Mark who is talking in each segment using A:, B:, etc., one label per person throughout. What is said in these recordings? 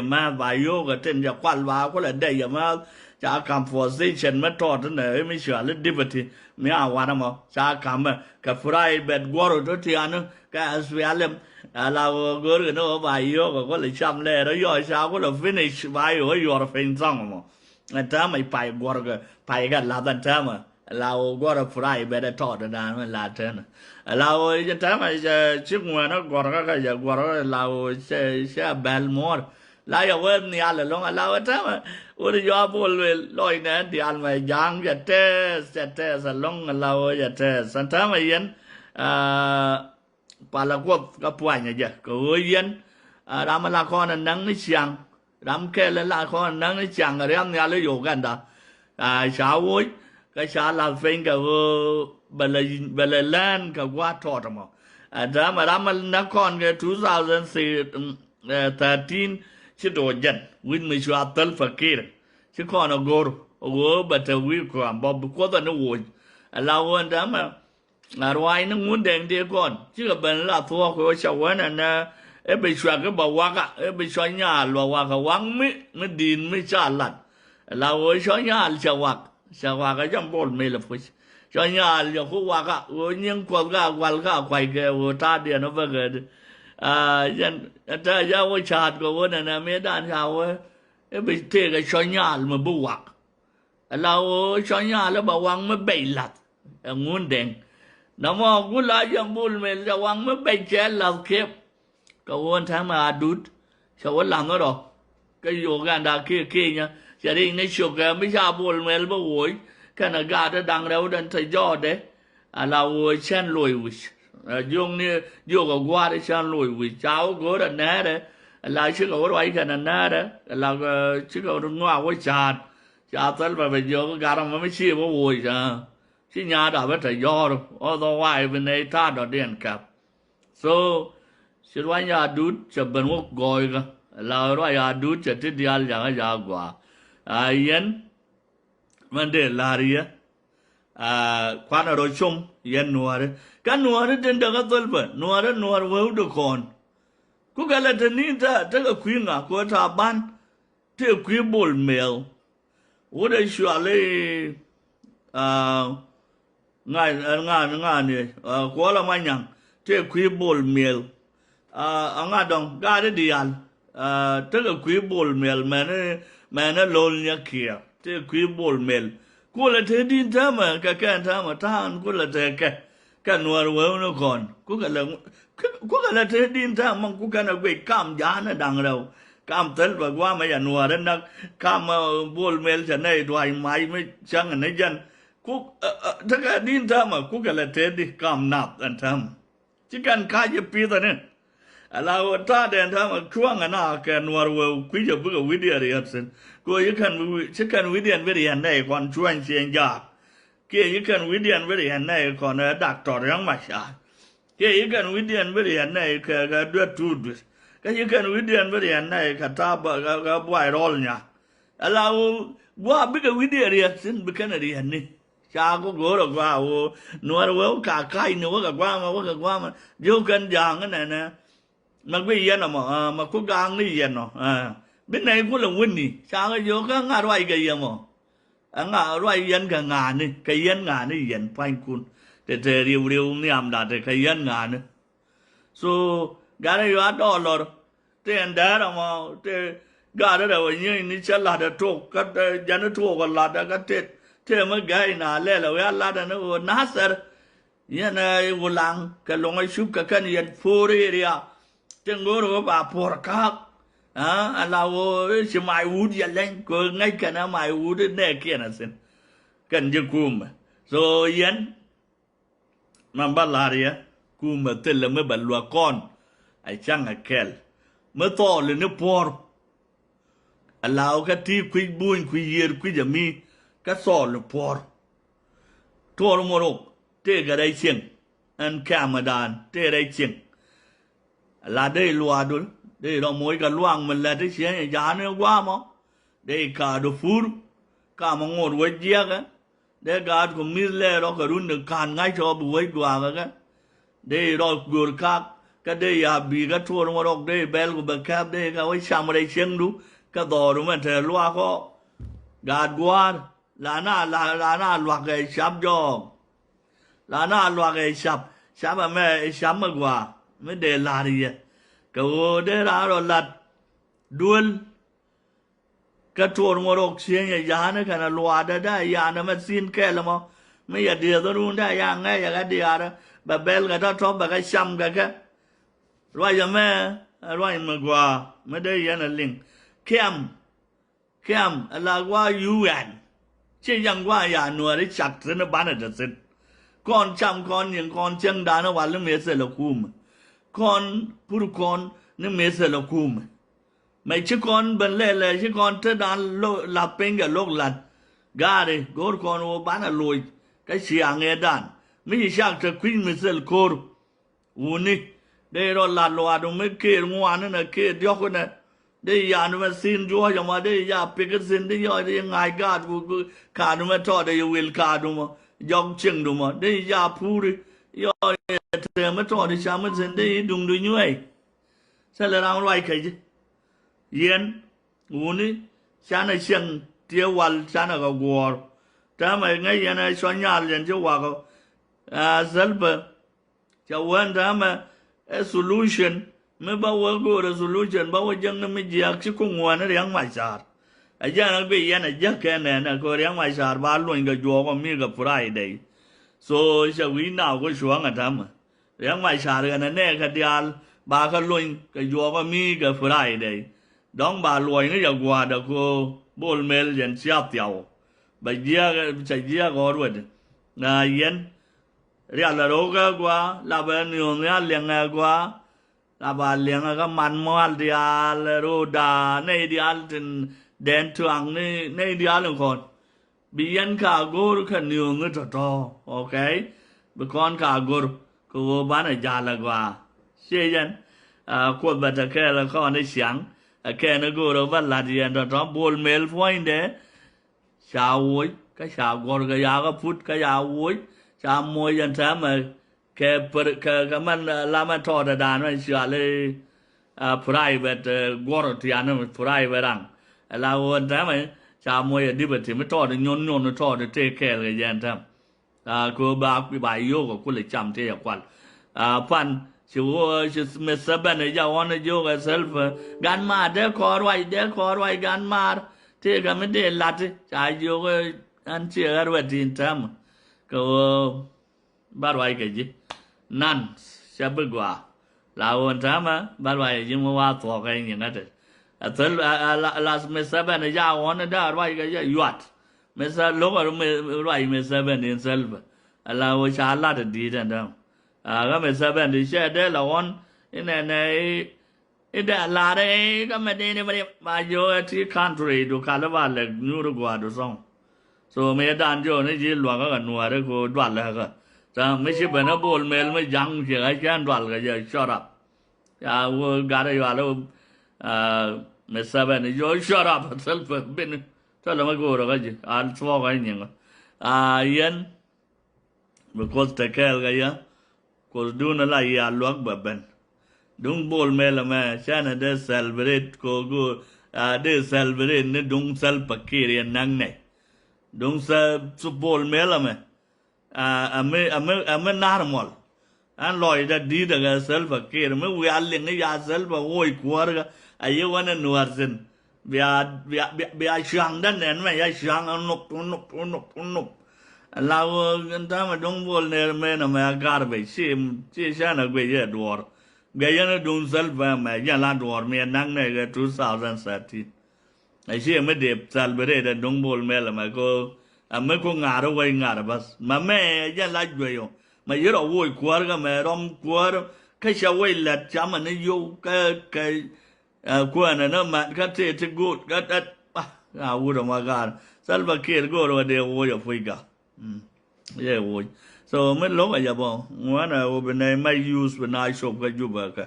A: mà vài vô cái trên giờ quan vào có là đây giờ mà chả cầm position mà trò thế này mới sửa lên liberty mới à qua mà chả cầm cái fry bed guaro đó thì anh cái SVLM là guaro nó vài vô có là chăm lệ đó rồi sao có là finish vài vô rồi fin xong mà anh ta mày phải guaro cái phải cái là anh ta mà là guaro fry bed trò đó là thế này là anh ta mà chiếc ngoài nó guaro cái giờ guaro là sẽ Belmore là giờ quên nhà là long là ở đó mà ủa giờ bol lôi nè thì anh mày giang giờ thế sa long là giờ thế sản tham mày yên palakot cái point này giờ cái yên làm là con nắng nó chang làm cái là con nắng nó chang rồi em nhà lấy vôกันđó sao vui cái sao là phim cái bờ lề lan cái quá thọt mà đó mà làm nó con cái 2013 chỉ đồ dân win mình chọn tell fakir chỉ còn ở goro bật wir còn bao có tao nó vui lao hơn đó mà rồi nó muốn đèn đi con chứ là bên là thua của cháu quán này em bị xoa cái bảo quắc em bị xoa nhà bảo quắc cái quăng mới điên mới trả lật lao với xoa nhà cháu quắc cái trong bồn mì là phải xoa nhà là khu quắc nhưng quăng cái quay cái ta điện nó về cái dân ta giao với chặt của vợ này mấy đàn sao ấy bị thế cái xoay nhà mà bu quạt là xoay nhà là bảo quăng mới bay lật muốn đèn nó mà cũng là dân buôn mình là quăng mới bay chết là kẹp cái vợ thằng mà đút sao vẫn làm nó rồi cái yoga đã kia nhá giờ điในช่วงcáiไม่ชอบบุญmìnhบ่โวยแค่น่ะกาจะดังแล้วดันทยอดเด้เราเช่นรวยวิdùng như dùng cái qua để sang lùi vì cháu có đợt nè đấy là chứ có cái cái nè đấy là chứ có đúng ngoa với chạt tới và bây giờ cái gà nó mới chia với bùi chứ chứ nhà đã biết phải do rồi otherwise bên này ta đã điện cặp so chứ nói nhà đút cho bên quốc gọi cơ là nói nhà đút cho tiếp theo là cái nhà quả yên vấn đề là gì á khoan ở rồi chung yên nuôi đấy cái nuôi đấy trên đó cái tôi phải nuôi với được con cứ cái là thế này ta cái quý ngà của ta ban thế quý bol mèo ở đây xóa lấy ngày này của là mấy nhang thế quý bol mèo ngay đồng cái đấy đi ăn thế quý bol mèo mà nó lôn nhá kia thế quý bol mèo cô là thế đi thế mà cái thằng mà thằng cô là thế cái nuôi với nó còn cô cái là thế đi thế mà cô cái nào bị cam giá nó đằng đâu cam tới và qua mấy nhà nuôi đó nó cam buôn mèo cho này đòi máy mới chẳng anh ấy dân cô thế cái đi thế mà cô cái là thế đi cam nạp anh thầm chỉ cần cái gì pi thôi nè là ta đèn thầm mà chuang anh à cái nuôi với quý giờ bữa cái video này hết cô chỉ cần video về này còn chuang chuyện giả kia chỉ cần video về này còn đặc trò răng mặt à kia chỉ cần video về này cái đưa tuột cái chỉ cần video về này cái ta cái viral nha là qua biết cái video này xin biết cái này này cha có gỡ được qua nuôi với cả cái nữa cả qua mà vô cần giang cái này nè mà bây giờ mà có gang này giờ nó bên này cũng là win đi sao cái vô cái ngà rồi cái gì mà ngà rồi dân cái ngà này cái dân ngà này dân phải kun để riu niệm đã để cái dân ngà này so cái này vào đó rồi thế anh đã mà thế cái đó là như chả là được thuốc cái dân nó thuốc còn là cái thế mà cái nào lấy là cái là nó nasser như này vô lăng cái lòng ấy súp cái này dân phù đi à tiếng ngô rồi bà phù các là chỉ mai uống gì lên cô ngay cả nó mai uống đến đây kia là xin cần cho cùm rồi yên mà bắt lại đi cùm mà tên là mới bắt lúa con ai chăng ai kẹt mới to lên nó por là cái tí quý buôn quý yên quý giờ mi cái sò là por to nó mua đâu thế cái đây chừng anh Ramadan thế đây chừng là đây lúa đúng đây là mỗi cái luang mình là cái chuyện giá nó quá mà đây cả đồ phur cả mà ngồi với giặc á đây cả của mình là đó cái run được càn ngay cho buổi qua cái đây rồi gùi khác ก็ได้ยาบีก็ทัวร์มารอกได้เบลกูเบคบได้ก็ไว้ชามอะไรเชียงดูก็ต่อรู้มันเธอลัวก็กาดกวาดลาหน้าลวกไอ้ชับจอกลาหน้าลวกไอ้ชับแม่ไอ้ชับมากกว่าไม่ได้ลาดีก็ได้ลาเราลัดดวนก็ทัวร์มารอกเชียงยานะกันลัวได้ยานะมันสิ้นแค่ละมั้งไม่อยากเดียวตัวนู้นได้ยังไงอยากเดียวนะแบบเบลก็ถ้าชอบแบบไอ้ช้ำก็แค่ร้อยยังแม่ร้อยมากกว่าไม่ได้ยันลิงเข้มอะไรว่ายูเอ็นเช่นยังว่าอย่าหน่วยได้จักรนบ้านจะเสร็จก่อนจำก่อนอย่างก่อนเชียงดานวันละเมษละคุมก่อนผู้ก่อนนึกเมษละคุมไม่ใช่ก่อนเป็นเล่เลยใช่ก่อนเธอดานโลลับเป็นกับโลกหลัดกาเลยก่อนก่อนว่าบ้านลอยก็เสียงเงดานไม่ใช่ชักจะควินเมษละคูร์วูนี่ได้รอลัดลัวตรงไม่เกี่ยงวานนั่นเกี่ยงยกคนนั้นได้ยานุมาสินจัวยังมาได้ยาปิกสินได้ยอได้ยังไงกาดกูขาดูมาทอดได้ยวิลขาดูมายองเชิงดูมาได้ยาพูดยอเธอมาทอดได้ชามันสินได้ดุงดูยุ่ยเสร็จแล้วเราไล่ใครจีเย็นวันนี้ฉันไอ้เชียงเที่ยววันฉันก็กลัวแต่ไม่ไงยันไอ้ส่วนใหญ่เรียนจะว่าก็เซลป์จะวันแต่ไม่solution ไม่บอกว่ากู resolution บอกว่ายังไม่อยากจะคงวันเรื่องไม่ชาร์ไอ้ยังไปยันไอ้ยังแค่นั้นนะก็เรื่องไม่ชาร์บ้านลุงก็จัวก็มีกับ Friday so จะวิ่งหน้าก็ช่วงกันทำเรื่องไม่ชาร์กันนั่นแน่ก็เดียลบ้านก็ลุงก็จัวก็มีกับ Friday ดองบ้านลุงนี่จะกว่าเด็กก็บอลเมลยันเสียบเตียวไปเดียก็จะเดียก็รู้นะยันเรียกละโรกกว่าลาเบนยงเรียเลี้ยงกว่าลาบาเลี้ยงก็มันมัวเดียลโรดาในเดียลถึงเดนทวงในเดียลคนบียันข้ากูร์ขันยงก็ต่อโอเคบุคคลข้ากูร์ก็บ้านจาลกว่าเช่นคนบัตรแค่ละคนในเสียงแค่นั้นกูร์บ้านลาดีอันต่อบอลเมลฟอยน์เดชาววุ้ยก็ชาวกูร์ก็ยาก็พุทธก็ยาวุ้ยชาวมวยยันทำแค่มันลามันทอดดานมันเชื่อเลย private กอร์ที่อันนั้น private รังลาวันทำชาวมวยดิบที่ไม่ทอดยนทอดเทคแคร์เลยยันทำกูบาไปบายโยกกูเลยจำเทียบกันพันชิวชิสเมสเบนยาวันโยกเซลฟ์การมาเด็กขอไว้การมาเที่ยกันไม่ได้ลัดชายโยกอันเชื่อกันว่าทีนทำก็บาร์ไว้กันจีนั่นเชื่อบึกว่าลาวันทำบาร์ไว้ยิ่งว่าตัวกันอย่างนั้นแต่ลาสเมสเบนยาวันได้ไว้กันจะยวดเมสโลกเราไม่ไว้เมสเบนอินเซลฟ์ลาวันชาลาดดีจังก็เมสเบนที่เชื่อได้ลาวันในได้ลาได้ก็ไม่ได้เนี่ยมาโยที่คันทรีดูคาร์วาเล็กนูรุกว่าดูส่งso เมื่อดานโจนี่จีหลวงก็นัวเรื่องกูดวัลเลยก็แต่ไม่ใช่เป็นบอลเมลไม่ยังเสียไอ้แค่ดวัลก็จะชอรับอย่าว่าการอยู่แล้วเมื่อสัปดาห์นี้โยชอรับเซลฟ์เป็นถ้าเราไม่กูเราก็จะอันสวอกันยังก็ยันบุคคลตะเกียบก็ยังกูดูนั่นแหละยาลวกแบบเป็นดุงบอลเมลมาฉันได้เซลเบรตกูได้เซลเบรตนี่ดุงเซลปักกี้เรียนนั่งเนี่ยดุงเซลบอลเมลมาอเมnormal อันลอยได้ดีแต่ก็เซลปักกี้ไม่วิอาเลี้ยงยาเซลปักโอ้ยกว่าก็อายุวันนั้นนัวสินเบียช่างดันเนี่ยไม่ยาช่างนุบเรากันทำมาดุงบอลเนี่ยไม่น่าไม่อาการไปชีฉันนักไปเยอะดวอร์เบียยันดุงเซลปักไม่ยันลาดวอร์ไม่นั่งเนี่ยก็2013ไอ้เชี่ยไม่เด็บซัลเบเรดดงบอลเมลมาก็ไม่คงงานเอาไว้งานบัสมาแม่ยันไล่ด้วยอยู่มาเยอะเอาไว้กวาดก็ไม่รำกวาดแค่เช้าไว้หลัดจำมันนี่อยู่ก็กวาดนั่นมันก็เทกูดก็อาวุธมาการซัลบาเคียร์ก็รู้เดี๋ยวโว้ยฟิกาเย่โว้ย so ไม่ลงอะไรบ้างวันนั้นว่าเป็นไงไม่ use เป็นไอชอบก็อยู่บ้างก็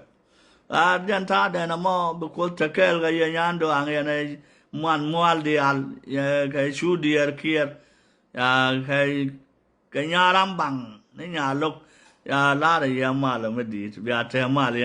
A: ยันท่าเดินมาบุคคลตะเกียบก็ยันดูอ่างยันมันมัวเดียลใครชูเดียร์เคียร์ใครยารำบังนี่ยาลูกลาเรียมาแล้วไม่ดีอย่าเทมาเลย